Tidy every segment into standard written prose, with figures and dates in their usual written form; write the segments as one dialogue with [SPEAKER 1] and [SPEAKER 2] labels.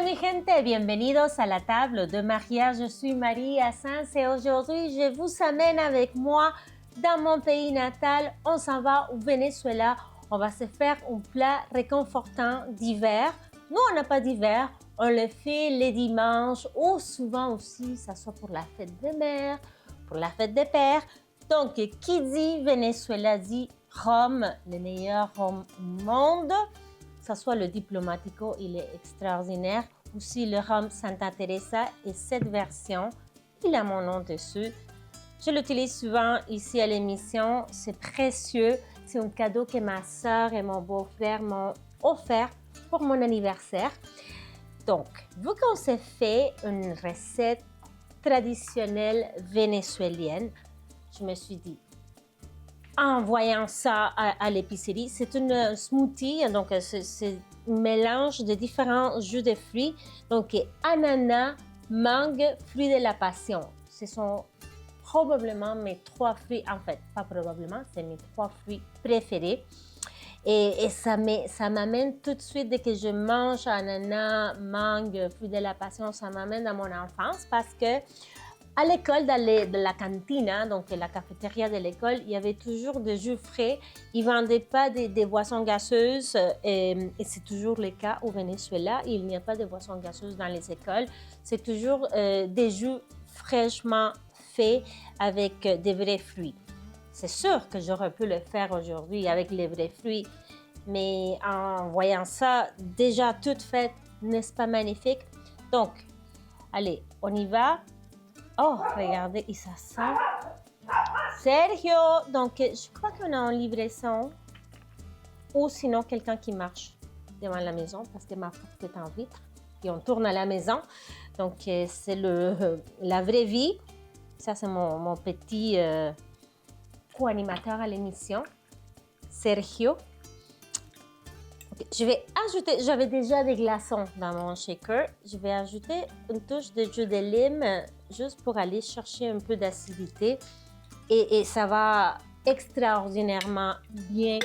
[SPEAKER 1] mi gente, bienvenidos à la table de mariage. Je suis Marie Assens et aujourd'hui, je vous amène avec moi dans mon pays natal. On s'en va au Venezuela. On va se faire un plat réconfortant d'hiver. Nous, on n'a pas d'hiver. On le fait les dimanches ou souvent aussi, ça soit pour la fête des mères, pour la fête des pères. Donc, qui dit Venezuela dit rhum, le meilleur rhum au monde. Que ce soit le Diplomatico, il est extraordinaire. Aussi le rhum Santa Teresa et cette version, il a mon nom dessus. Je l'utilise souvent ici à l'émission. C'est précieux. C'est un cadeau que ma soeur et mon beau-frère m'ont offert pour mon anniversaire. Donc, vu qu'on s'est fait une recette traditionnelle vénézuélienne, je me suis dit, en voyant ça à l'épicerie, c'est une smoothie, donc c'est un mélange de différents jus de fruits, donc ananas, mangue, fruits de la passion. Ce sont probablement mes 3 fruits, en fait, pas probablement, c'est mes 3 fruits préférés. Et ça m'amène tout de suite, dès que je mange ananas, mangue, fruits de la passion, ça m'amène à mon enfance parce que à l'école, dans la cantine, donc la cafétéria de l'école, il y avait toujours des jus frais. Ils ne vendaient pas des boissons gazeuses et c'est toujours le cas au Venezuela. Il n'y a pas de boissons gazeuses dans les écoles. C'est toujours des jus fraîchement faits avec des vrais fruits. C'est sûr que j'aurais pu le faire aujourd'hui avec les vrais fruits, mais en voyant ça déjà tout fait, n'est-ce pas magnifique? Donc, allez, on y va. Oh, regardez, et ça sent. Sergio! Donc, je crois qu'on a en livraison ou sinon quelqu'un qui marche devant la maison parce que ma porte est en vitre et on tourne à la maison. Donc, c'est la vraie vie. Ça, c'est mon petit co-animateur à l'émission, Sergio. Okay, je vais ajouter, j'avais déjà des glaçons dans mon shaker. Je vais ajouter une touche de jus de lime juste pour aller chercher un peu d'acidité. Et ça va extraordinairement bien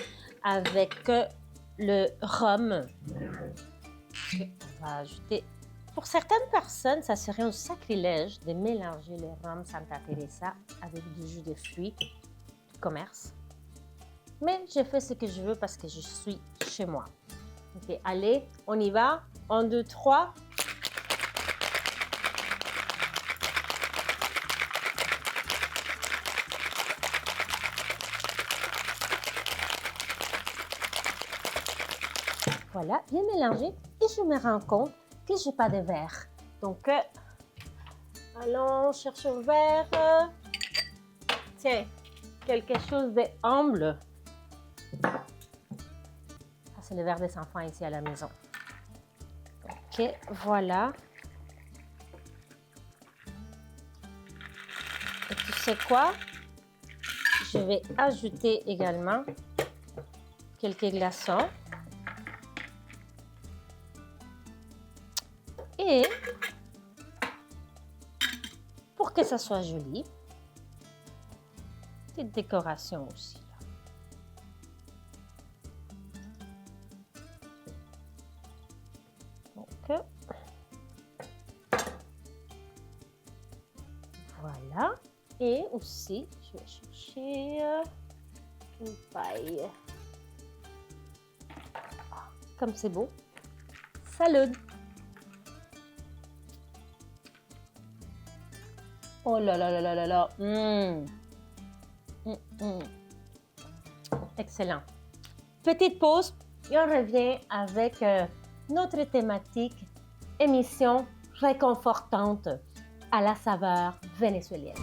[SPEAKER 1] avec le rhum. Okay, on va ajouter. Pour certaines personnes, ça serait un sacrilège de mélanger le rhum Santa Teresa avec du jus de fruits du commerce. Mais je fais ce que je veux parce que je suis chez moi. Ok, allez, on y va. 1, 2, 3. Voilà, bien mélangé. Et je me rends compte que je n'ai pas de verre. Donc, allons chercher un verre. Tiens, quelque chose de humble. C'est le verre des enfants ici à la maison. Ok, voilà. Et tu sais quoi? Je vais ajouter également quelques glaçons. Et pour que ça soit joli, petite décoration aussi. Voilà. Et aussi, je vais chercher une paille. Comme c'est beau. Salud. Oh là là là là là là. Excellent. Petite pause et on revient avec notre thématique émission réconfortante à la saveur vénézuélienne.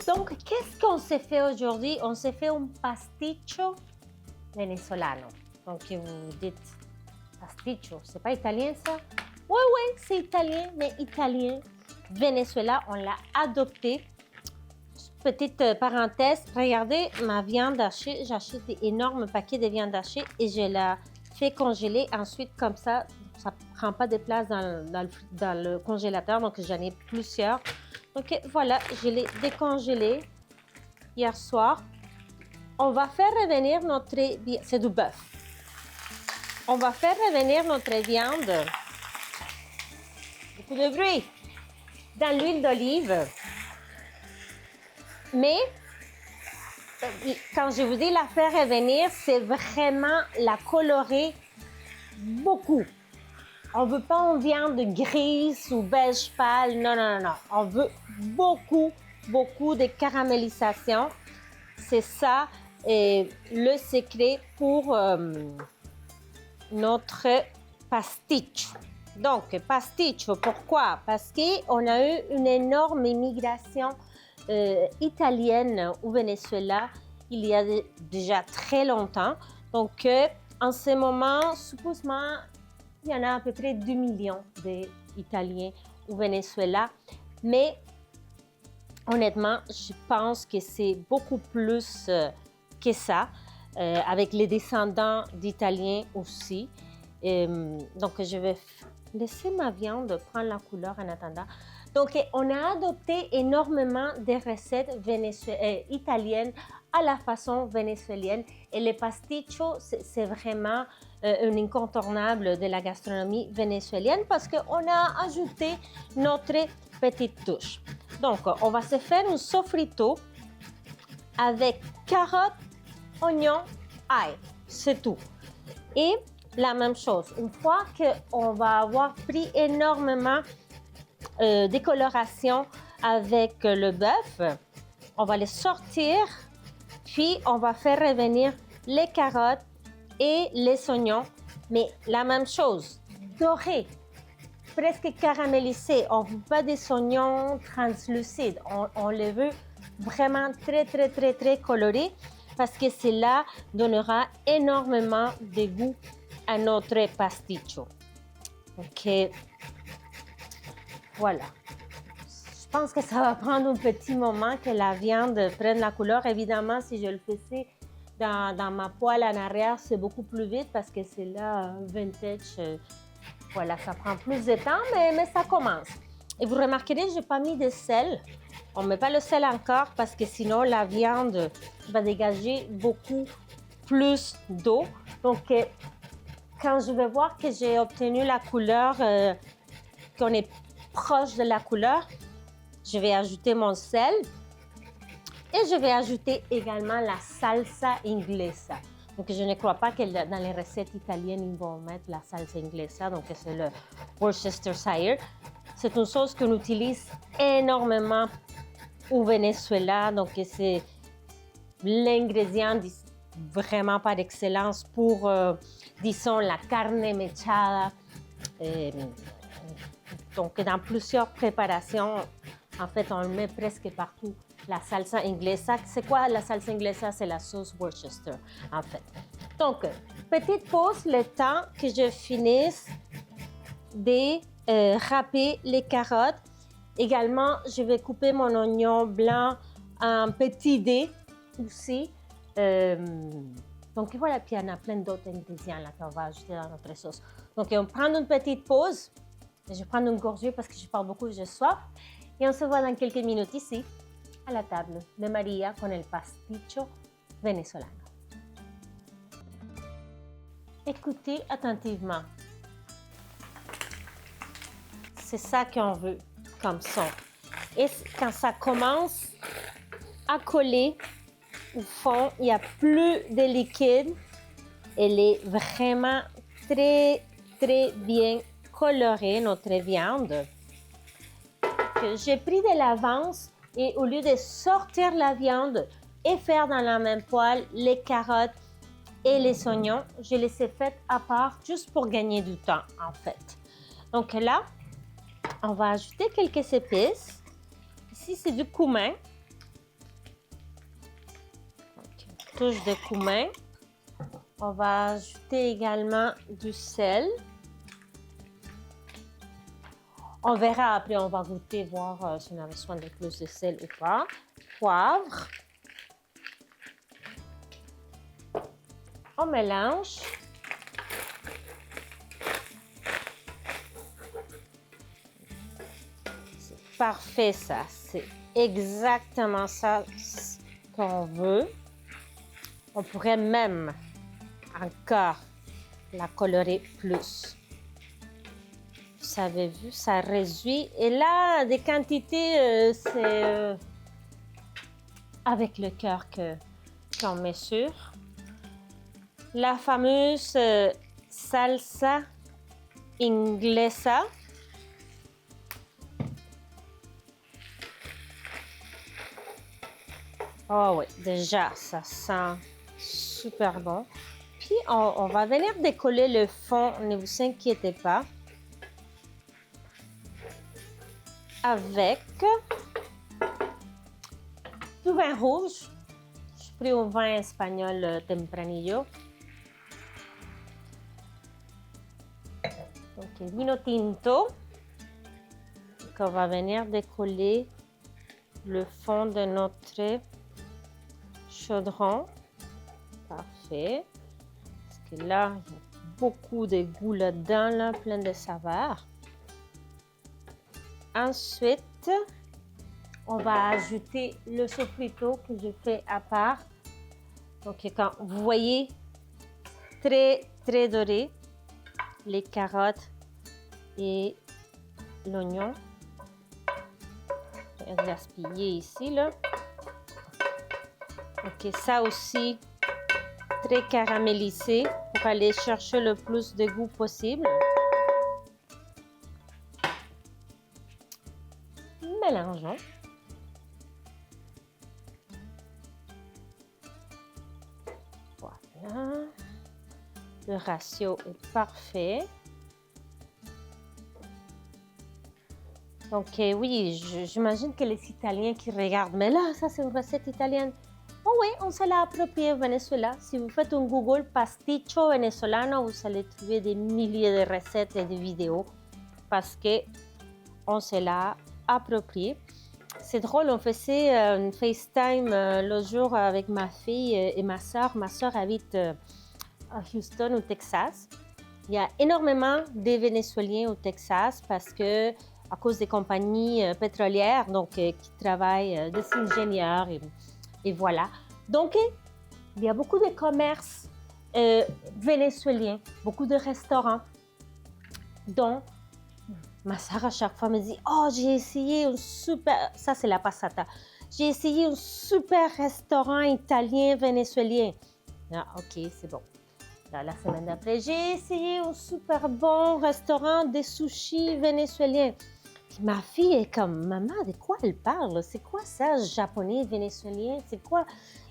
[SPEAKER 1] Donc, qu'est-ce qu'on s'est fait aujourd'hui? On s'est fait un pasticcio venezolano. Donc, vous dites pasticcio, c'est pas italien ça? Oui, c'est italien, mais italien. Venezuela, on l'a adopté. Petite parenthèse, regardez ma viande hachée. J'achète des énormes paquets de viande hachée et je la fais congeler. Ensuite, comme ça ne prend pas de place dans le congélateur. Donc, j'en ai plusieurs. Donc, voilà, je l'ai décongelé hier soir. On va faire revenir notre... C'est du bœuf. on va faire revenir notre viande, beaucoup de bruit, dans l'huile d'olive. Mais quand je vous dis la faire revenir, c'est vraiment la colorer beaucoup. On ne veut pas une viande grise ou beige pâle, non, non, non, non. On veut beaucoup, beaucoup de caramélisation. C'est ça le secret pour notre pasticcio. Donc, pasticcio, pourquoi? Parce qu'on a eu une énorme immigration italienne au Venezuela il y a déjà très longtemps. Donc, en ce moment, supposément, il y en a à peu près 2 millions d'Italiens au Venezuela. Mais honnêtement, je pense que c'est beaucoup plus que ça, avec les descendants d'Italiens aussi. Donc, je vais laisser ma viande prendre la couleur en attendant. Donc, on a adopté énormément de recettes italiennes à la façon vénézuélienne. Et le pasticcio, c'est vraiment un incontournable de la gastronomie vénézuélienne parce qu'on a ajouté notre petite touche. Donc, on va se faire un sofrito avec carottes, oignons, ail. C'est tout. Et la même chose, une fois qu'on va avoir pris énormément de coloration avec le bœuf, on va les sortir, puis on va faire revenir les carottes et les oignons, mais la même chose, doré, presque caramélisé. On ne veut pas des oignons translucides, on les veut vraiment très, très, très, très colorés parce que cela donnera énormément de goût à notre pasticcio. OK. Voilà. Je pense que ça va prendre un petit moment que la viande prenne la couleur. Évidemment, si je le faisais dans ma poêle en arrière, c'est beaucoup plus vite parce que c'est là vintage. Voilà, ça prend plus de temps, mais ça commence. Et vous remarquerez, je n'ai pas mis de sel. On ne met pas le sel encore parce que sinon, la viande va dégager beaucoup plus d'eau. Donc, quand je vais voir que j'ai obtenu la couleur, qu'on est proche de la couleur, je vais ajouter mon sel et je vais ajouter également la salsa inglesa. Donc, je ne crois pas que dans les recettes italiennes, ils vont mettre la salsa inglesa, donc c'est le Worcestershire. C'est une sauce qu'on utilise énormément au Venezuela, donc c'est l'ingrédient vraiment par excellence pour, disons, la carne mechada. Donc, dans plusieurs préparations, en fait, on le met presque partout, la salsa inglesa. C'est quoi la salsa inglesa? C'est la sauce Worcester, en fait. Donc, petite pause, le temps que je finisse de râper les carottes. Également, je vais couper mon oignon blanc en petits dés aussi. Donc, voilà, puis il y en a plein d'autres ingrédients là, qu'on va ajouter dans notre sauce. Donc, on prend une petite pause. Je vais prendre une gorgée parce que je parle beaucoup et j'ai soif. Et on se voit dans quelques minutes ici, à la table de Maria con el pasticcio venezolano. Écoutez attentivement. C'est ça qu'on veut comme son. Et quand ça commence à coller au fond, il n'y a plus de liquide. Elle est vraiment très, très bien colorée, notre viande. J'ai pris de l'avance et au lieu de sortir la viande et faire dans la même poêle les carottes et les oignons, je les ai faites à part juste pour gagner du temps en fait. Donc là, on va ajouter quelques épices. Ici, c'est du cumin. Donc, une touche de cumin. On va ajouter également du sel. On verra après, on va goûter, voir si on a besoin de plus de sel ou pas. Poivre. On mélange. C'est parfait ça, c'est exactement ça qu'on veut. On pourrait même encore la colorer plus. Vous avez vu, ça réduit. Et là, des quantités, c'est avec le cœur qu'on mesure. La fameuse salsa inglesa. Oh oui, déjà, ça sent super bon. Puis, on va venir décoller le fond, ne vous inquiétez pas. Avec du vin rouge. J'ai pris un vin espagnol Tempranillo. Donc, vino tinto. Donc, on va venir décoller le fond de notre chaudron. Parfait. Parce que là, il y a beaucoup de goût là-dedans, là, plein de saveurs. Ensuite, on va ajouter le sofrito que je fais à part. Donc, quand vous voyez, très, très doré, les carottes et l'oignon. Je vais gaspiller ici, là. Ok, ça aussi, très caramélisé pour aller chercher le plus de goût possible. Mélangeons. Voilà. Le ratio est parfait. Donc oui, j'imagine que les Italiens qui regardent, mais là, ça c'est une recette italienne. Oh oui, on se l'a approprié au Venezuela. Si vous faites un Google pasticcio venezolano, vous allez trouver des milliers de recettes et de vidéos parce que on se l'a approprié. C'est drôle, on faisait un FaceTime l'autre jour avec ma fille et ma soeur. Ma soeur habite à Houston, au Texas. Il y a énormément de Vénézuéliens au Texas parce que à cause des compagnies pétrolières, donc qui travaillent, des ingénieurs et voilà. Donc, il y a beaucoup de commerces vénézuéliens, beaucoup de restaurants, dont ma soeur à chaque fois me dit « Oh, j'ai essayé un super... » Ça, c'est la passata. « J'ai essayé un super restaurant italien vénézuélien. » Ah, ok, c'est bon. Là, la semaine d'après, j'ai essayé un super bon restaurant de sushis vénézuélien. Puis ma fille est comme « Maman, de quoi elle parle? C'est quoi ça, japonais vénézuélien? C'est quoi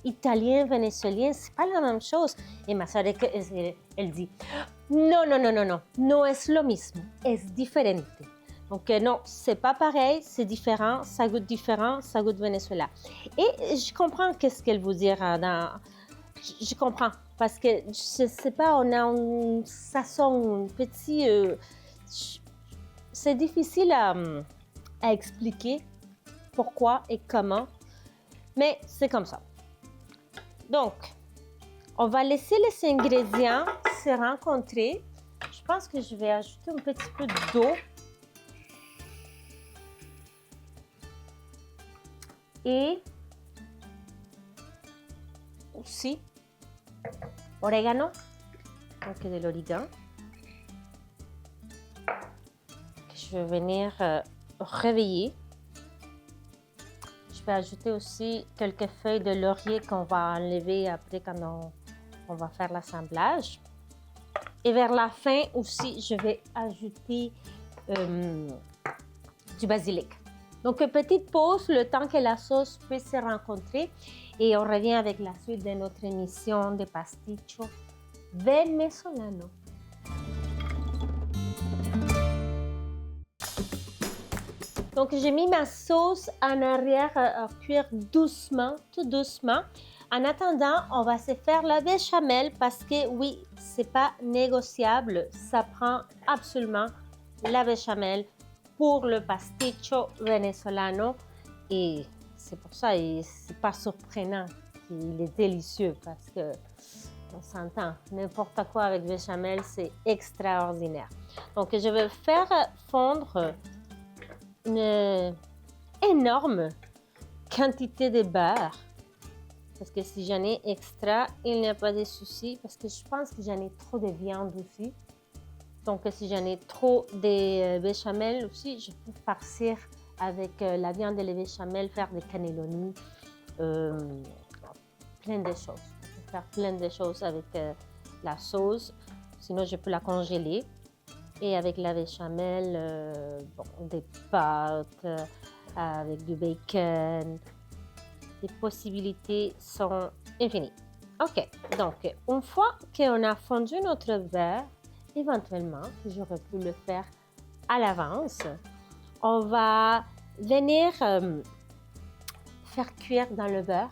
[SPEAKER 1] italien vénézuélien? C'est pas la même chose. » Et ma soeur, elle dit « Non, non, non, non, non. No es lo mismo. Es diferente. » Donc non, c'est pas pareil, c'est différent, ça goûte Venezuela. Et je comprends qu'est-ce qu'elle vous dira je comprends, parce que, je sais pas, on a un sazon, un petit... c'est difficile à expliquer pourquoi et comment, mais c'est comme ça. Donc, on va laisser les ingrédients se rencontrer. Je pense que je vais ajouter un petit peu d'eau. Et aussi orégano, donc de l'origan. Je vais venir réveiller. Je vais ajouter aussi quelques feuilles de laurier qu'on va enlever après quand on va faire l'assemblage. Et vers la fin aussi, je vais ajouter du basilic. Donc, petite pause, le temps que la sauce puisse se rencontrer. Et on revient avec la suite de notre émission de pasticcio venezolano. Donc, j'ai mis ma sauce en arrière à cuire doucement, tout doucement. En attendant, on va se faire la béchamel parce que oui, c'est pas négociable. Ça prend absolument la béchamel pour le pasticcio venezolano. Et c'est pour ça, et c'est pas surprenant qu'il est délicieux parce que on s'entend, n'importe quoi avec béchamel, c'est extraordinaire. Donc, je vais faire fondre une énorme quantité de beurre. Parce que si j'en ai extra, il n'y a pas de souci. Parce que je pense que j'en ai trop de viande aussi. Donc, si j'en ai trop de béchamel aussi, je peux farcir avec la viande et les béchamel, faire des cannelloni, plein de choses. Je peux faire plein de choses avec la sauce. Sinon, je peux la congeler. Et avec la béchamel, des pâtes, avec du bacon. Les possibilités sont infinies. OK, donc une fois qu'on a fondu notre beurre, éventuellement, j'aurais pu le faire à l'avance, on va venir faire cuire dans le beurre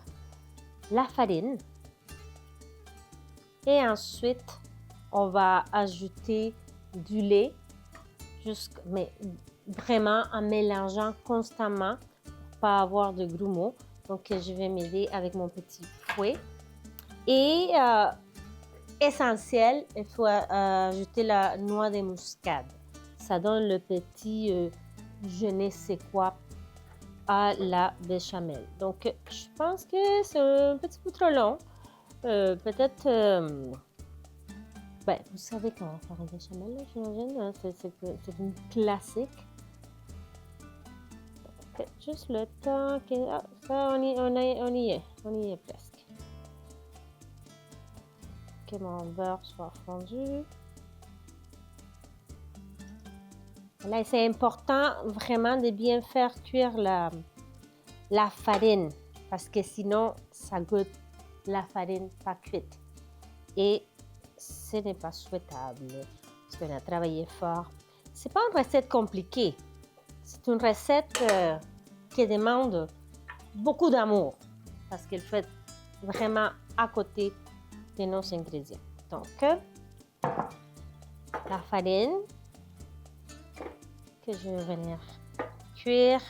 [SPEAKER 1] la farine et ensuite on va ajouter du lait, mais vraiment en mélangeant constamment pour pas avoir de grumeaux. Donc je vais m'aider avec mon petit fouet et essentiel, il faut ajouter la noix de muscade. Ça donne le petit je ne sais quoi à la béchamel. Donc, je pense que c'est un petit peu trop long. Peut-être, vous savez comment faire un béchamel, j'imagine. Hein? C'est une classique. Donc, juste le temps que... Ah, ça, on y est presque. Que mon beurre soit fondu. Là, c'est important vraiment de bien faire cuire la farine parce que sinon, ça goûte la farine pas cuite. Et ce n'est pas souhaitable parce qu'on a travaillé fort. Ce n'est pas une recette compliquée. C'est une recette qui demande beaucoup d'amour parce qu'elle fait vraiment à côté de nos ingrédients. Donc, la farine que je vais venir cuire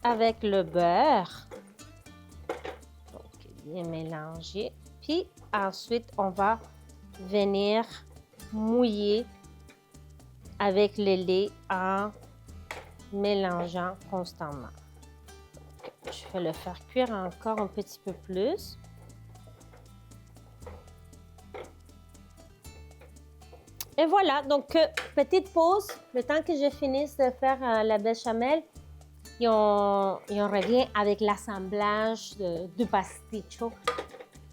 [SPEAKER 1] avec le beurre. Donc, bien mélanger. Puis ensuite, on va venir mouiller avec le lait en mélangeant constamment. Donc, je vais le faire cuire encore un petit peu plus. Et voilà, donc petite pause, le temps que je finisse de faire la béchamel et on revient avec l'assemblage du pasticcio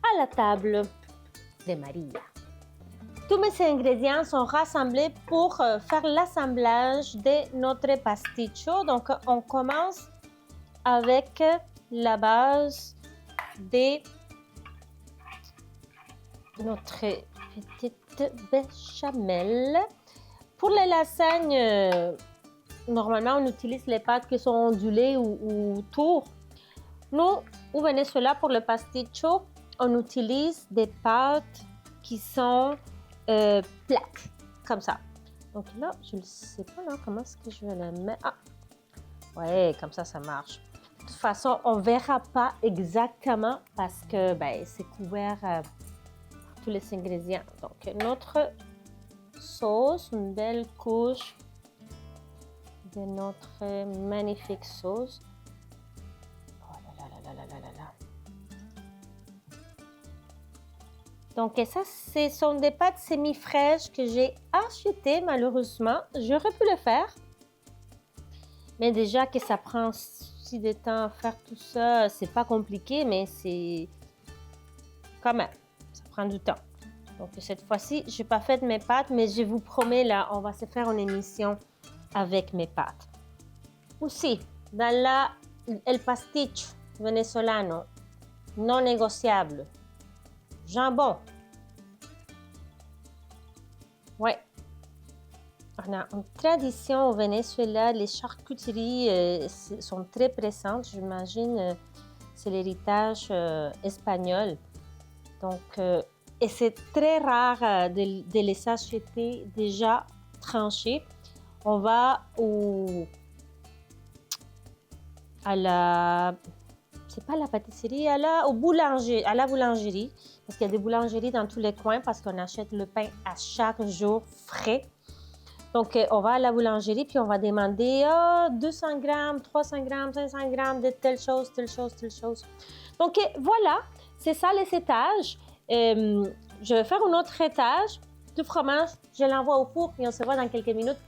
[SPEAKER 1] à la table de Maria. Tous mes ingrédients sont rassemblés pour faire l'assemblage de notre pasticcio. Donc, on commence avec la base de notre petite béchamel. Pour les lasagnes, normalement, on utilise les pâtes qui sont ondulées ou tours. Nous, au Venezuela, pour le pasticcio, on utilise des pâtes qui sont plates, comme ça. Donc là, je ne sais pas là, comment est-ce que je vais la mettre. Ah, ouais, comme ça marche. De toute façon, on ne verra pas exactement parce que c'est couvert par tous les ingrédients. Donc, notre sauce, une belle couche de notre magnifique sauce. Oh là là là là là là là. Donc, et ça, ce sont des pâtes semi-fraîches que j'ai achetées, malheureusement. J'aurais pu le faire. Mais déjà que ça prend si de temps à faire tout ça, c'est pas compliqué, mais c'est quand même, ça prend du temps. Donc, cette fois-ci, je n'ai pas fait mes pâtes, mais je vous promets, là, on va se faire une émission avec mes pâtes. Aussi, dans el pasticcio venezolano, non négociable, jambon. Ouais. On a une tradition au Venezuela, les charcuteries sont très présentes, j'imagine, c'est l'héritage espagnol. Donc, et c'est très rare de les acheter déjà tranchés. On va à la... C'est pas la pâtisserie, à la boulangerie. Parce qu'il y a des boulangeries dans tous les coins parce qu'on achète le pain à chaque jour frais. Donc, on va à la boulangerie, puis on va demander 200 grammes, 300 grammes, 500 grammes de telle chose, telle chose, telle chose. Donc, voilà, c'est ça les étages. Je vais faire un autre étage du fromage. Je l'envoie au four et on se voit dans quelques minutes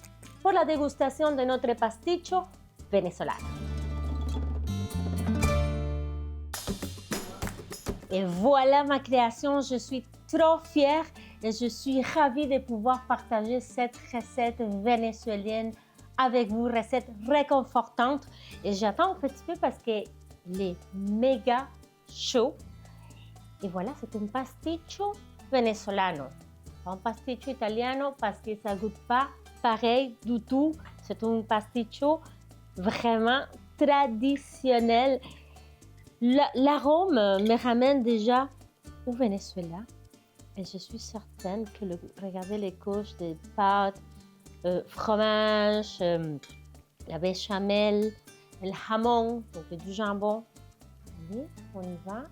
[SPEAKER 1] pour la dégustation de notre pasticcio venezolano. Et voilà ma création, je suis trop fière et je suis ravie de pouvoir partager cette recette vénézuélienne avec vous, recette réconfortante. Et j'attends un petit peu parce qu'elle est méga chaud. Et voilà, c'est un pasticcio venezolano. Un pasticcio italiano parce que ça ne goûte pas pareil du tout. C'est un pasticcio vraiment traditionnel. L'arôme me ramène déjà au Venezuela et je suis certaine que regardez les couches de pâtes, fromage, la béchamel, le jamon, donc du jambon. Allez, on y va.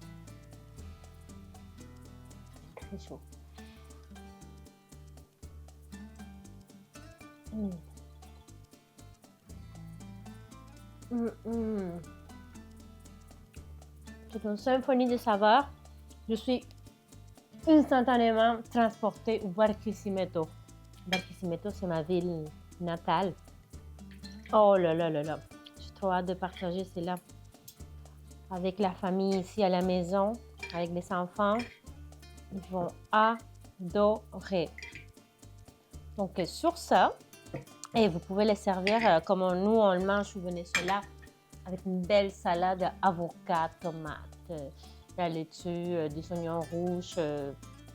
[SPEAKER 1] Très chaud. C'est une symphonie de saveurs. Je suis instantanément transportée au Barquisimeto. Barquisimeto, c'est ma ville natale. Oh là là là là, j'ai trop hâte de partager cela avec la famille ici à la maison, avec les enfants. Ils vont adorer. Donc sur ça, et vous pouvez les servir comme nous on le mange au Venezuela, avec une belle salade avocat, tomate, la laitue, des oignons rouges,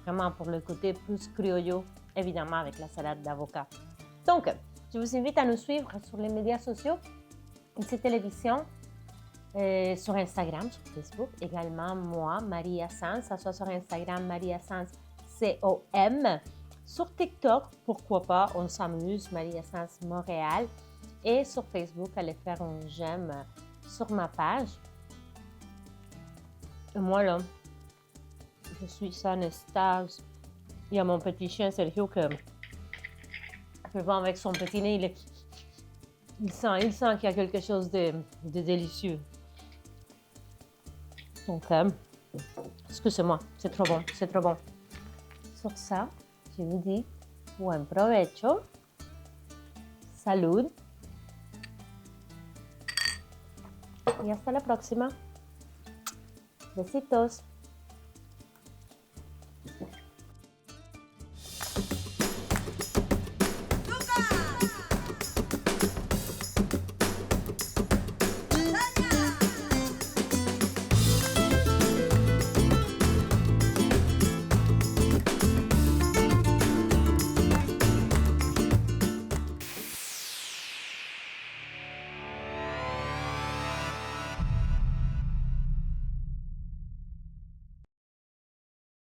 [SPEAKER 1] vraiment pour le côté plus criollo, évidemment avec la salade d'avocat. Donc, je vous invite à nous suivre sur les médias sociaux, ici Télévision, sur Instagram, sur Facebook, également moi, Maria Sanz, ça soit sur Instagram, Maria Sanz, C-O-M, sur TikTok, pourquoi pas, on s'amuse, Maria Sanz Montréal, et sur Facebook, allez faire un j'aime sur ma page. Et moi, là, je suis en extase. Il y a mon petit chien Sergio que je vois avec son petit nez, il sent qu'il y a quelque chose de délicieux. Donc, excusez-moi, c'est trop bon, c'est trop bon. Sur ça, je vous dis buen provecho, salud y hasta la próxima. Besitos.